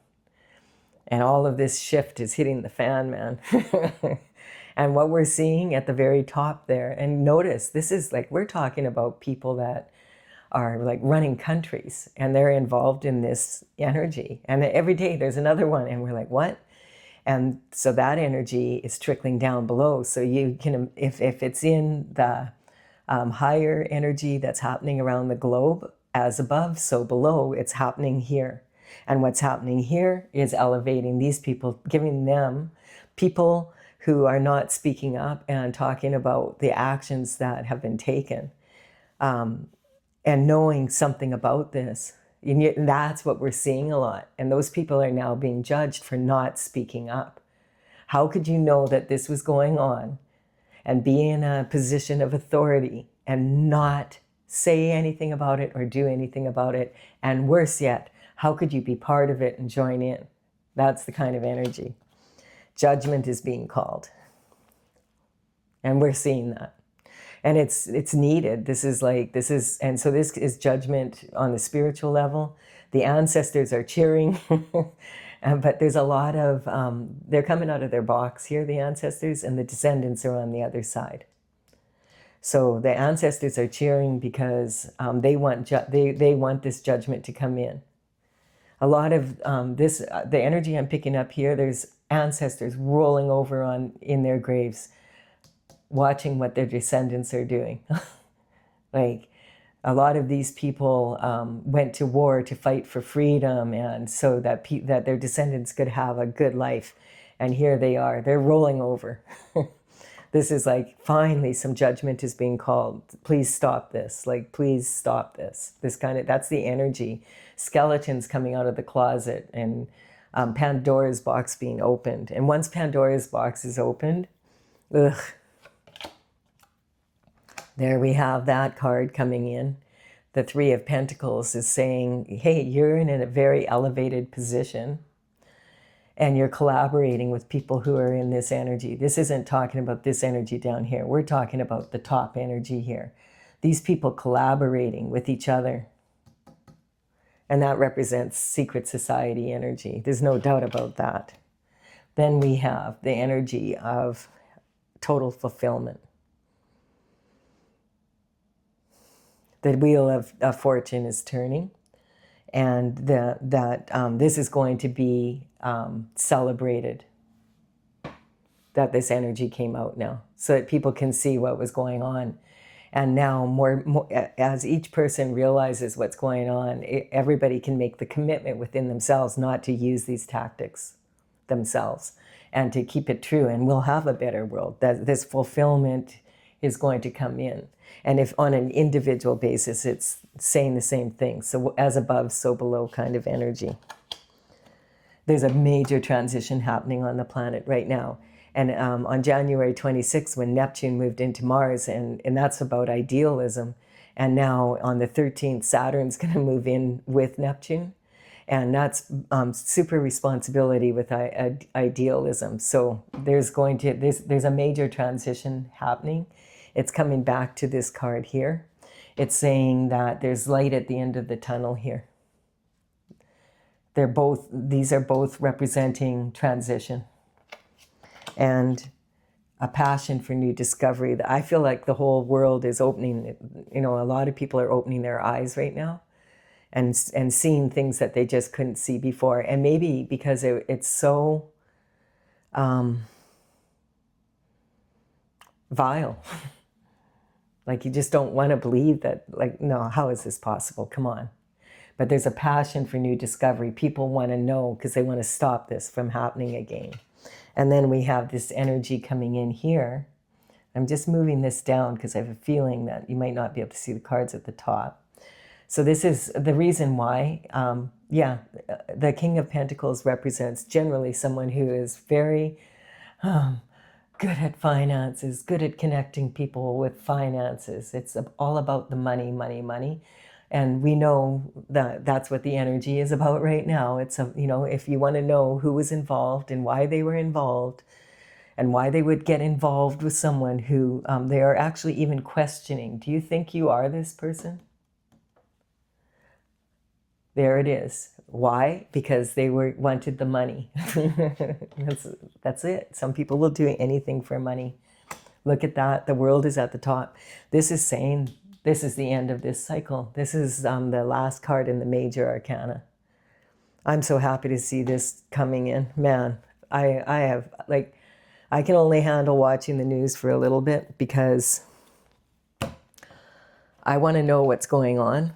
And all of this shift is hitting the fan, man. And what we're seeing at the very top there, and notice, this is like, we're talking about people that are like running countries and they're involved in this energy. And every day there's another one and we're like, what? And so that energy is trickling down below. So you can, if it's in the higher energy that's happening around the globe, as above, so below, it's happening here. And what's happening here is elevating these people, giving them people who are not speaking up and talking about the actions that have been taken, and knowing something about this. And that's what we're seeing a lot. And those people are now being judged for not speaking up. How could you know that this was going on and be in a position of authority and not say anything about it or do anything about it? And worse yet, how could you be part of it and join in? That's the kind of energy. Judgment is being called. And we're seeing that. And it's needed. And so this is judgment on the spiritual level. The ancestors are cheering, but there's a lot of, they're coming out of their box here, the ancestors, and the descendants are on the other side. So the ancestors are cheering because they want this judgment to come in. A lot of the energy I'm picking up here, there's ancestors rolling over in their graves, watching what their descendants are doing. Like, a lot of these people went to war to fight for freedom, and so that their descendants could have a good life. And here they are, they're rolling over. This is like, finally, some judgment is being called. Please stop this. Like, please stop this. That's the energy. Skeletons coming out of the closet, and Pandora's box being opened. And once Pandora's box is opened, ugh, there we have that card coming in. The 3 of Pentacles is saying, hey, you're in a very elevated position and you're collaborating with people who are in this energy. This isn't talking about this energy down here. We're talking about the top energy here. These people collaborating with each other. And that represents secret society energy. There's no doubt about that. Then we have the energy of total fulfillment. The wheel of fortune is turning, and this is going to be celebrated, that this energy came out now, so that people can see what was going on. And now, more as each person realizes what's going on, everybody can make the commitment within themselves not to use these tactics themselves and to keep it true, and we'll have a better world. That this fulfillment is going to come in. And if on an individual basis, it's saying the same thing. So as above, so below kind of energy. There's a major transition happening on the planet right now. And on January 26th, when Neptune moved into Mars, and that's about idealism. And now on the 13th, Saturn's going to move in with Neptune. And that's super responsibility with idealism. So there's a major transition happening. It's coming back to this card here. It's saying that there's light at the end of the tunnel here. These are both representing transition and a passion for new discovery. I feel like the whole world is opening, a lot of people are opening their eyes right now and seeing things that they just couldn't see before. And maybe because it's so vile. Like you just don't want to believe that, like, no, how is this possible? Come on. But there's a passion for new discovery. People want to know because they want to stop this from happening again. And then we have this energy coming in here. I'm just moving this down because I have a feeling that you might not be able to see the cards at the top. So this is the reason why, the King of Pentacles represents generally someone who is very good at finances, good at connecting people with finances. It's all about the money, money, money. And we know that that's what the energy is about right now. It's, if you want to know who was involved and why they were involved and why they would get involved with someone who they are actually even questioning. Do you think you are this person? There it is. Why? Because they wanted the money. That's it. Some people will do anything for money. Look at that. The world is at the top. This is saying this is the end of this cycle. This is the last card in the major arcana. I'm so happy to see this coming in. Man, I can only handle watching the news for a little bit because I want to know what's going on.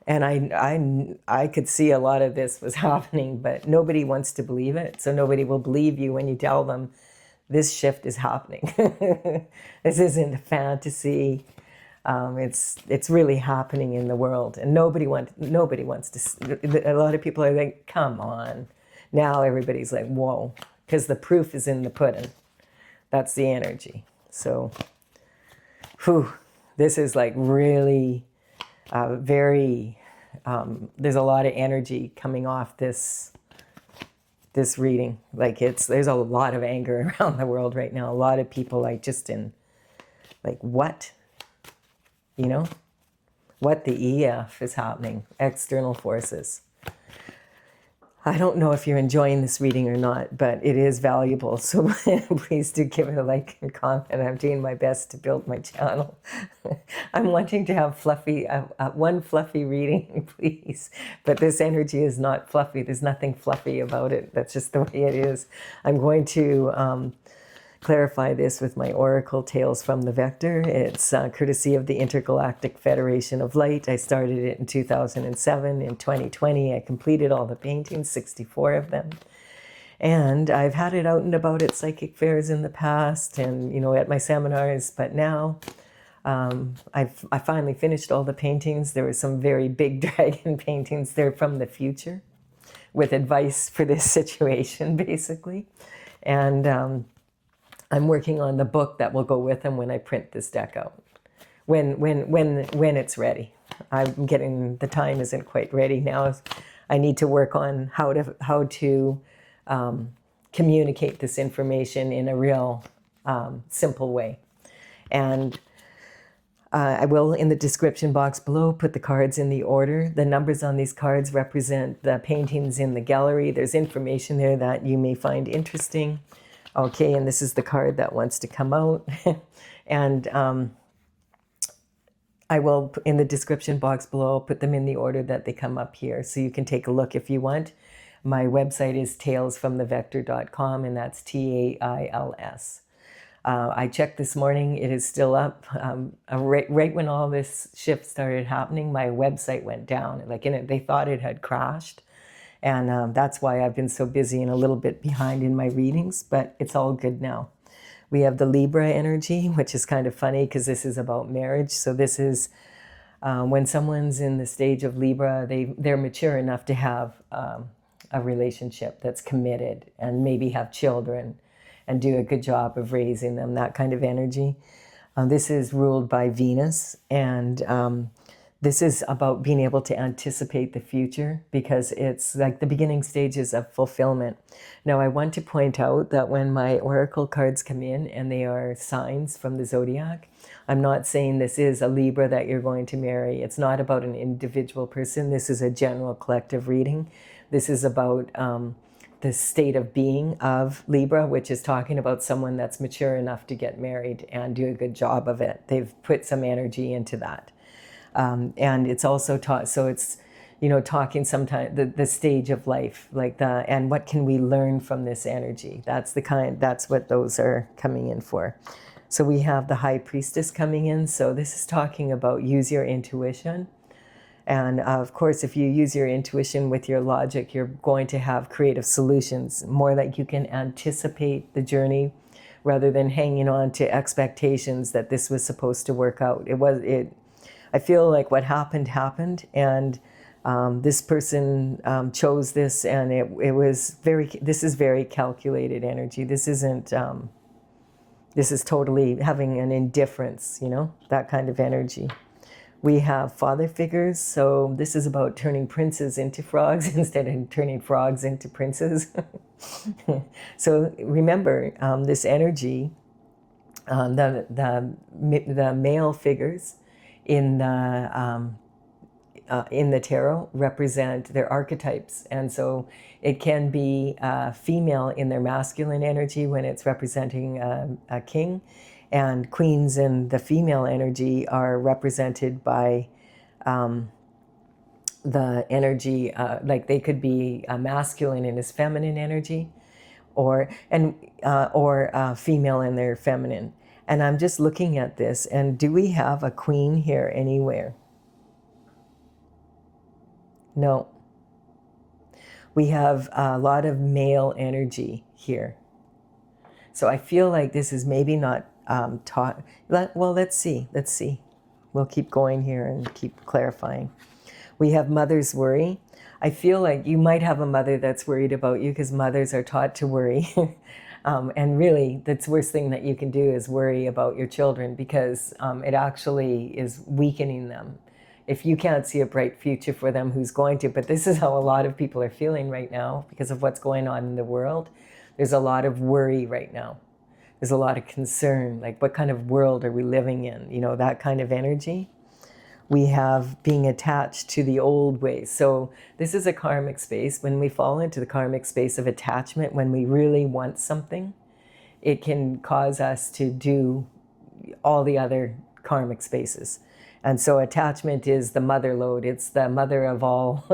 And I could see a lot of this was happening, but nobody wants to believe it. So nobody will believe you when you tell them this shift is happening. This isn't a fantasy. It's really happening in the world, and nobody wants to. A lot of people are like, "Come on!" Now everybody's like, "Whoa!" Because the proof is in the pudding. That's the energy. So, this is like really very. There's a lot of energy coming off this reading. Like there's a lot of anger around the world right now. A lot of people what? What the EF is happening, external forces. I don't know if you're enjoying this reading or not, but it is valuable. So please do give it a like and comment. I'm doing my best to build my channel. I'm wanting to have one fluffy reading, please. But this energy is not fluffy. There's nothing fluffy about it. That's just the way it is. I'm going to clarify this with my Oracle Tales from the Vector. It's courtesy of the Intergalactic Federation of Light. I started it in 2007. In 2020, I completed all the paintings, 64 of them. And I've had it out and about at psychic fairs in the past and, at my seminars. But now I finally finished all the paintings. There were some very big dragon paintings. They're from the future with advice for this situation, basically. And I'm working on the book that will go with them when I print this deck out. When it's ready. The time isn't quite ready now. I need to work on how to communicate this information in a real simple way. And I will, in the description box below, put the cards in the order. The numbers on these cards represent the paintings in the gallery. There's information there that you may find interesting. Okay, and this is the card that wants to come out. And I will, in the description box below, put them in the order that they come up here. So you can take a look if you want. My website is talesfromthevector.com, and that's TAILS. I checked this morning. It is still up. Right when all this shift started happening, my website went down. They thought it had crashed. And that's why I've been so busy and a little bit behind in my readings, but it's all good now. We have the Libra energy, which is kind of funny because this is about marriage. So this is when someone's in the stage of Libra, they're mature enough to have a relationship that's committed and maybe have children and do a good job of raising them, that kind of energy. This is ruled by Venus, and this is about being able to anticipate the future because it's like the beginning stages of fulfillment. Now, I want to point out that when my oracle cards come in and they are signs from the zodiac, I'm not saying this is a Libra that you're going to marry. It's not about an individual person. This is a general collective reading. This is about the state of being of Libra, which is talking about someone that's mature enough to get married and do a good job of it. They've put some energy into that. And it's also taught, so it's, you know, talking sometimes the stage of life, like and what can we learn from this energy? That's what those are coming in for. So we have the High Priestess coming in. So this is talking about use your intuition. And of course, if you use your intuition with your logic, you're going to have creative solutions, more like you can anticipate the journey rather than hanging on to expectations that this was supposed to work out. I feel like what happened, and this person chose this, and this is very calculated energy. This isn't, this is totally having an indifference, you know, that kind of energy. We have father figures, so this is about turning princes into frogs instead of turning frogs into princes. So remember, this energy, the male figures in the tarot represent their archetypes, and so it can be female in their masculine energy when it's representing a king. And queens in the female energy are represented by the energy, like they could be masculine in his feminine energy, or female in their feminine. And I'm just looking at this, and do we have a queen here anywhere? No. We have a lot of male energy here. So I feel like this is maybe not taught. Well, let's see. We'll keep going here and keep clarifying. We have mother's worry. I feel like you might have a mother that's worried about you because mothers are taught to worry. And really, that's the worst thing that you can do is worry about your children because it actually is weakening them. If you can't see a bright future for them, who's going to? But this is how a lot of people are feeling right now because of what's going on in the world. There's a lot of worry right now. There's a lot of concern, like what kind of world are we living in? You know, that kind of energy. We have being attached to the old ways. So this is a karmic space. When we fall into the karmic space of attachment, when we really want something, it can cause us to do all the other karmic spaces. And so attachment is the mother lode. It's the mother of all.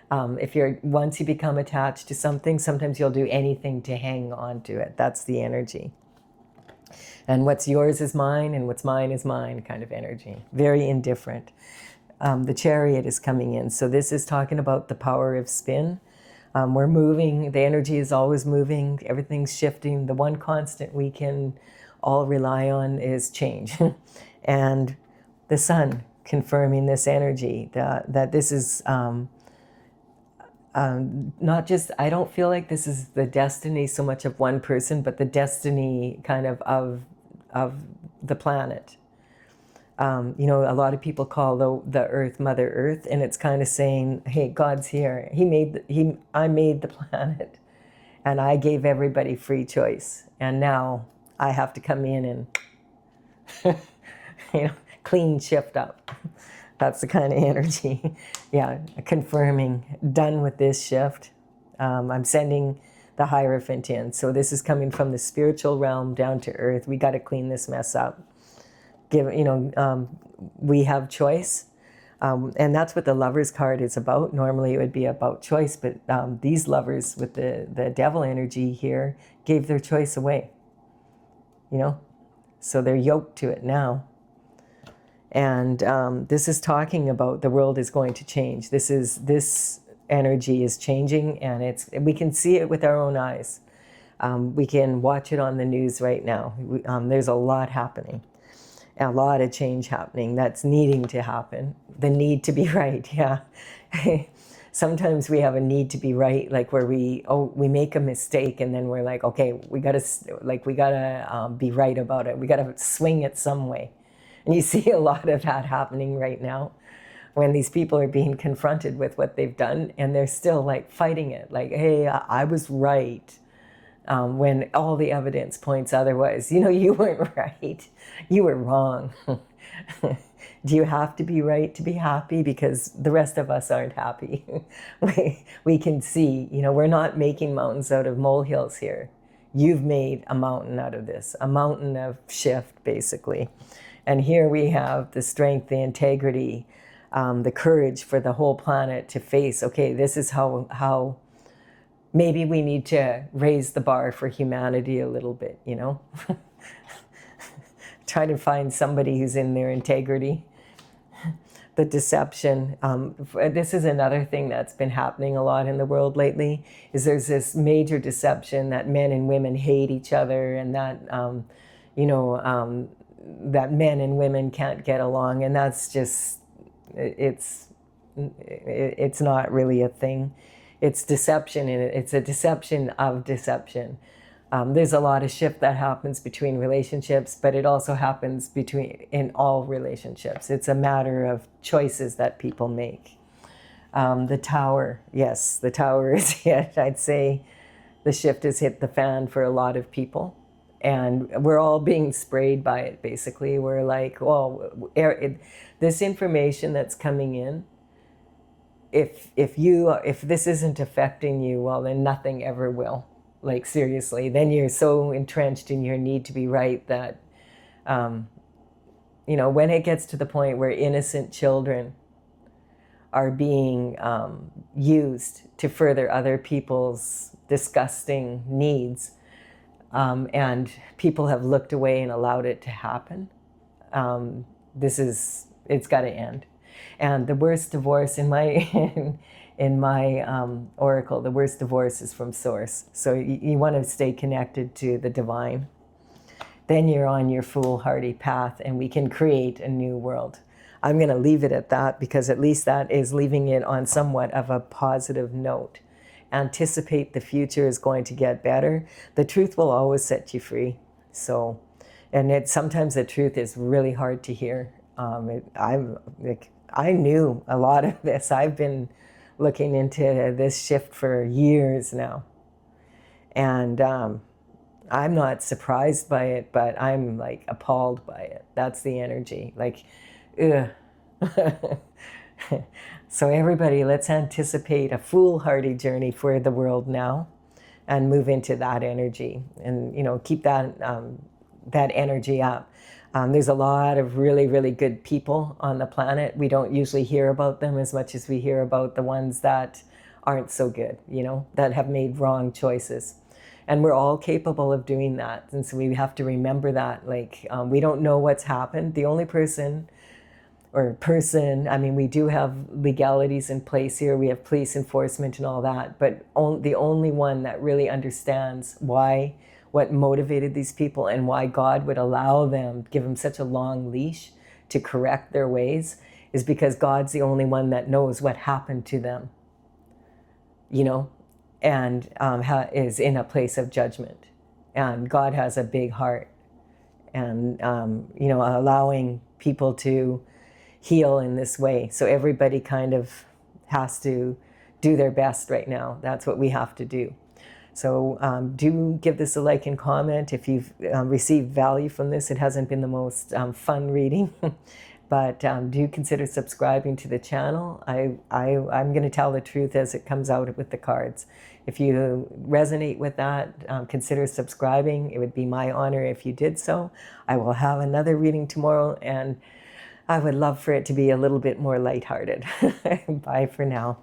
Once you become attached to something, sometimes you'll do anything to hang on to it. That's the energy. And what's yours is mine, and what's mine is mine kind of energy. Very indifferent. The Chariot is coming in. So this is talking about the power of spin. We're moving. The energy is always moving. Everything's shifting. The one constant we can all rely on is change. And the Sun confirming this energy, that this is not just, I don't feel like this is the destiny so much of one person, but the destiny kind of the planet. You know, a lot of people call the Earth Mother Earth, and it's kind of saying, hey, God's here. I made the planet, and I gave everybody free choice, and now I have to come in and, you know, clean shift up. That's the kind of energy. Yeah, confirming, done with this shift. I'm sending the Hierophant in. So this is coming from the spiritual realm down to earth. We got to clean this mess up. We have choice. And that's what the Lovers card is about. Normally it would be about choice, but these lovers with the devil energy here gave their choice away. You know, so they're yoked to it now. And this is talking about the world is going to change. This energy is changing, and we can see it with our own eyes. We can watch it on the news right now. There's a lot happening, a lot of change happening that's needing to happen. The need to be right, yeah. Sometimes we have a need to be right, like where we make a mistake and then we're like, okay, we gotta be right about it. We gotta swing it some way. And you see a lot of that happening right now when these people are being confronted with what they've done and they're still like fighting it. Like, hey, I was right. When all the evidence points otherwise. You know, you weren't right. You were wrong. Do you have to be right to be happy? Because the rest of us aren't happy. We can see, you know, we're not making mountains out of molehills here. You've made a mountain out of this, a mountain of shift, basically. And here we have the strength, the integrity, the courage for the whole planet to face, okay, this is how maybe we need to raise the bar for humanity a little bit, you know? Try to find somebody who's in their integrity. The deception. This is another thing that's been happening a lot in the world lately, is there's this major deception that men and women hate each other, and that, that men and women can't get along, and that's just, it's not really a thing. It's deception, and it's a deception of deception. There's a lot of shift that happens between relationships, but it also happens in all relationships. It's a matter of choices that people make. The tower, yes, the tower is hit. I'd say the shift has hit the fan for a lot of people. And we're all being sprayed by it, basically. We're like, well, this information that's coming in, if this isn't affecting you, well, then nothing ever will. Like, seriously, then you're so entrenched in your need to be right that, when it gets to the point where innocent children are being used to further other people's disgusting needs, and people have looked away and allowed it to happen, it's got to end. And the worst divorce in my in my oracle, the worst divorce is from source. So you want to stay connected to the divine. Then you're on your foolhardy path, and we can create a new world. I'm going to leave it at that, because at least that is leaving it on somewhat of a positive note. Anticipate the future is going to get better. The truth will always set you free. So, and sometimes the truth is really hard to hear. I knew a lot of this. I've been looking into this shift for years now. And I'm not surprised by it, but I'm like appalled by it. That's the energy. Like, ugh. So everybody, let's anticipate a foolhardy journey for the world now and move into that energy, and, keep that energy up. There's a lot of really, really good people on the planet. We don't usually hear about them as much as we hear about the ones that aren't so good, that have made wrong choices. And we're all capable of doing that. And so we have to remember that. Like, we don't know what's happened. The only person, we do have legalities in place here. We have police enforcement and all that. But the only one that really understands what motivated these people and why God would allow them, give them such a long leash to correct their ways, is because God's the only one that knows what happened to them, and is in a place of judgment. And God has a big heart, and, allowing people to heal in this way. So everybody kind of has to do their best right now. That's what we have to do. So do give this a like and comment if you've received value from this. It hasn't been the most fun reading, but do consider subscribing to the channel. I'm going to tell the truth as it comes out with the cards. If you resonate with that, consider subscribing. It would be my honor if you did so. I will have another reading tomorrow, and I would love for it to be a little bit more lighthearted. Bye for now.